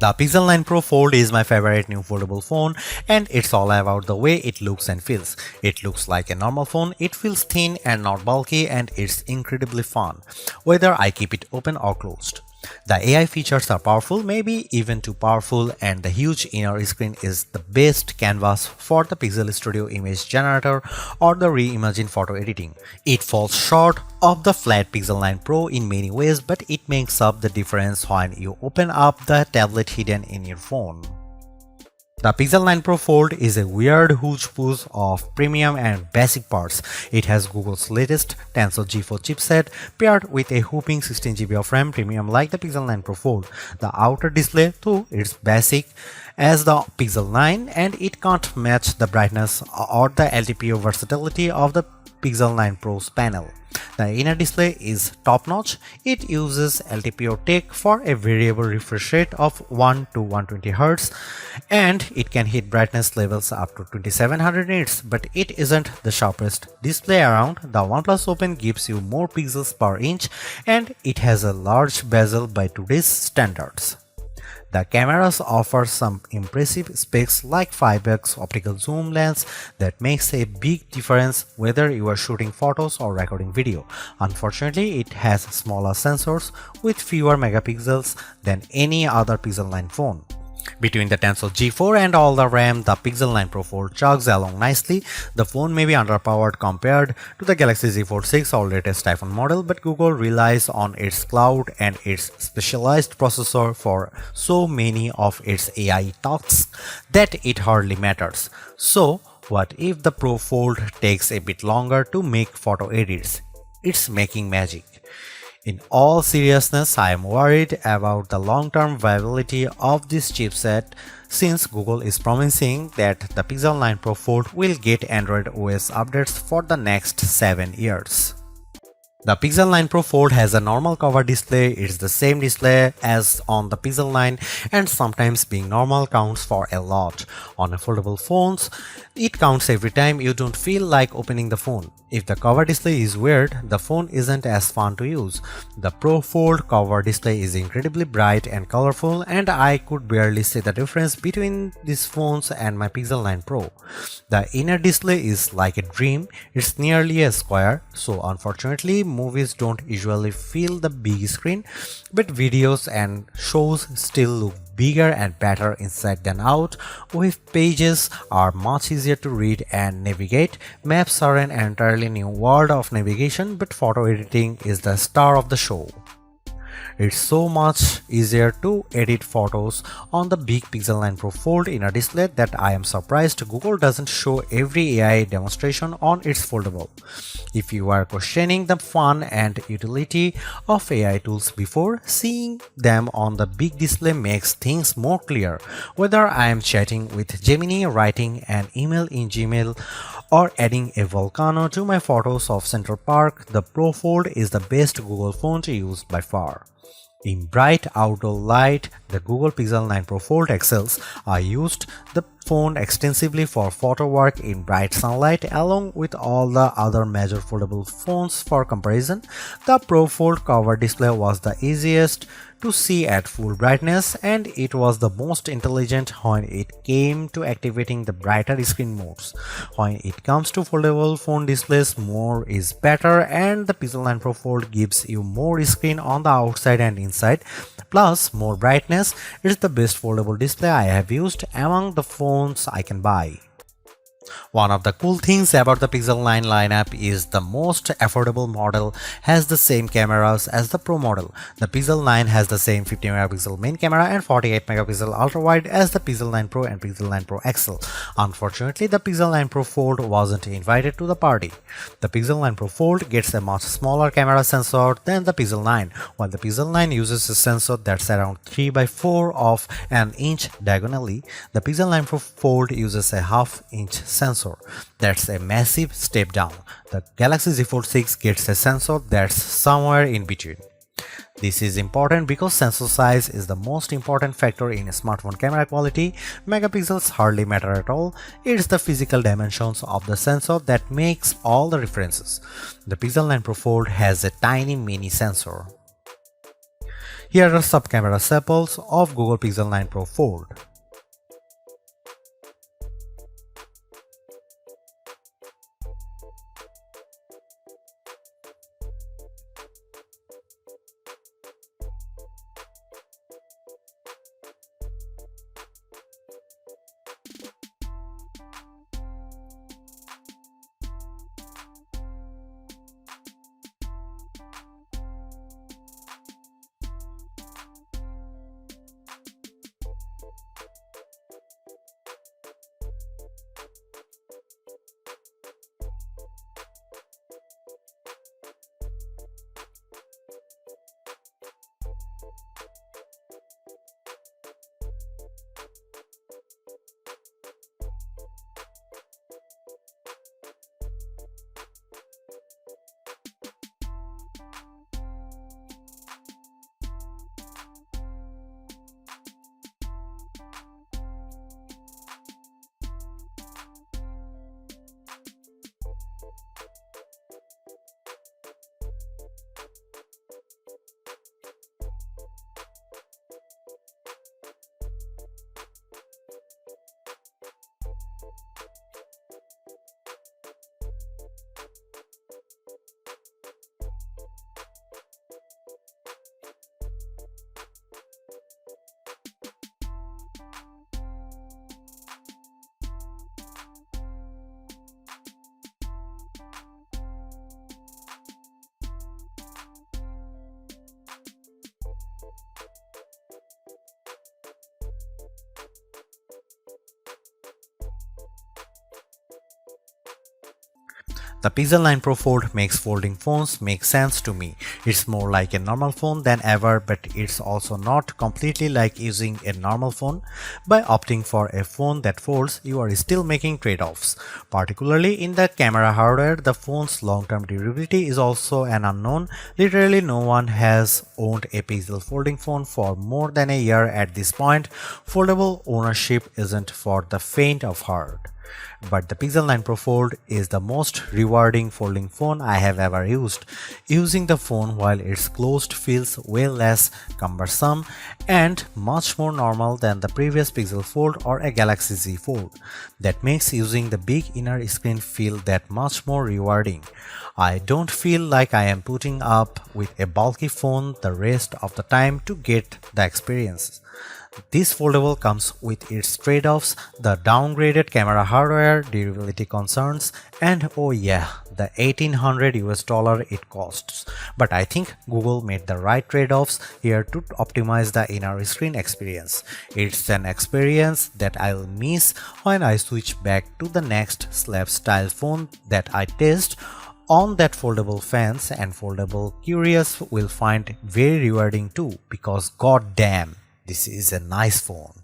The Pixel 9 Pro Fold is my favorite new foldable phone, and it's all about the way it looks and feels. It looks like a normal phone, it feels thin and not bulky, and it's incredibly fun, whether I keep it open or closed. The AI features are powerful, maybe even too powerful, and the huge inner screen is the best canvas for the Pixel Studio image generator or the reimagined photo editing. It falls short of the flat Pixel 9 Pro in many ways, but it makes up the difference when you open up the tablet hidden in your phone. The Pixel 9 Pro Fold is a weird hodgepodge of premium and basic parts. It has Google's latest Tensor G4 chipset paired with a whopping 16GB of RAM, premium like the Pixel 9 Pro Fold. The outer display too is basic as the Pixel 9, and it can't match the brightness or the LTPO versatility of the Pixel 9 Pro's panel. The inner display is top-notch. It uses LTPO tech for a variable refresh rate of 1 to 120Hz, and it can hit brightness levels up to 2700 nits, but it isn't the sharpest display around. The OnePlus Open gives you more pixels per inch, and it has a large bezel by today's standards. The cameras offer some impressive specs like 5x optical zoom lens that makes a big difference whether you are shooting photos or recording video. Unfortunately, it has smaller sensors with fewer megapixels than any other Pixel 9 phone. Between the Tensor G4 and all the RAM, the Pixel 9 Pro Fold chugs along nicely. The phone may be underpowered compared to the Galaxy Z Fold 6 or latest iPhone model, but Google relies on its cloud and its specialized processor for so many of its AI tasks that it hardly matters. So, what if the Pro Fold takes a bit longer to make photo edits? It's making magic. In all seriousness, I am worried about the long-term viability of this chipset since Google is promising that the Pixel 9 Pro Fold will get Android OS updates for the next 7 years. The Pixel 9 Pro Fold has a normal cover display. It's the same display as on the Pixel 9, and sometimes being normal counts for a lot. On a foldable phones, it counts every time you don't feel like opening the phone. If the cover display is weird, the phone isn't as fun to use. The Pro Fold cover display is incredibly bright and colorful, and I could barely see the difference between these phones and my Pixel 9 Pro. The inner display is like a dream. It's nearly a square, so unfortunately movies don't usually fill the big screen, but videos and shows still look bigger and better inside than out. Web pages are much easier to read and navigate. Maps are an entirely new world of navigation, but photo editing is the star of the show. It's so much easier to edit photos on the big Pixel 9 Pro Fold inner display that I am surprised Google doesn't show every AI demonstration on its foldable. If you are questioning the fun and utility of AI tools before, seeing them on the big display makes things more clear. Whether I am chatting with Gemini, writing an email in Gmail, or adding a volcano to my photos of Central Park, the Pro Fold is the best Google phone to use by far. In bright outdoor light, the Google Pixel 9 Pro Fold excels. I used the phone extensively for photo work in bright sunlight along with all the other major foldable phones for comparison. The Pro Fold cover display was the easiest to see at full brightness, and it was the most intelligent when it came to activating the brighter screen modes. When it comes to foldable phone displays, more is better, and the Pixel 9 Pro Fold gives you more screen on the outside and inside, plus more brightness. It's the best foldable display I have used among the phones I can buy. One of the cool things about the Pixel 9 lineup is the most affordable model has the same cameras as the Pro model. The Pixel 9 has the same 50 megapixel main camera and 48 megapixel ultra wide as the Pixel 9 Pro and Pixel 9 Pro XL. Unfortunately, the Pixel 9 Pro Fold wasn't invited to the party. The Pixel 9 Pro Fold gets a much smaller camera sensor than the Pixel 9, while the Pixel 9 uses a sensor that's around 3 by 4 of an inch diagonally. The Pixel 9 Pro Fold uses a half-inch sensor. That's a massive step down. The Galaxy Z Fold 6 gets a sensor that's somewhere in between. This is important because sensor size is the most important factor in smartphone camera quality. Megapixels hardly matter at all. It's the physical dimensions of the sensor that makes all the differences. The Pixel 9 Pro Fold has a tiny mini sensor. Here are some camera samples of Google Pixel 9 Pro Fold. The Pixel 9 Pro Fold makes folding phones make sense to me. It's more like a normal phone than ever, but it's also not completely like using a normal phone. By opting for a phone that folds, you are still making trade-offs. Particularly in the camera hardware, the phone's long-term durability is also an unknown. Literally no one has owned a Pixel folding phone for more than a year at this point. Foldable ownership isn't for the faint of heart. But the Pixel 9 Pro Fold is the most rewarding folding phone I have ever used. Using the phone while it's closed feels way less cumbersome and much more normal than the previous Pixel Fold or a Galaxy Z Fold. That makes using the big inner screen feel that much more rewarding. I don't feel like I am putting up with a bulky phone the rest of the time to get the experience. This foldable comes with its trade-offs, the downgraded camera hardware, durability concerns, and oh yeah, the $1800 it costs. But I think Google made the right trade-offs here to optimize the inner screen experience. It's an experience that I'll miss when I switch back to the next slab style phone that I test on that foldable fans, and foldable curious will find very rewarding too, because goddamn, this is a nice phone.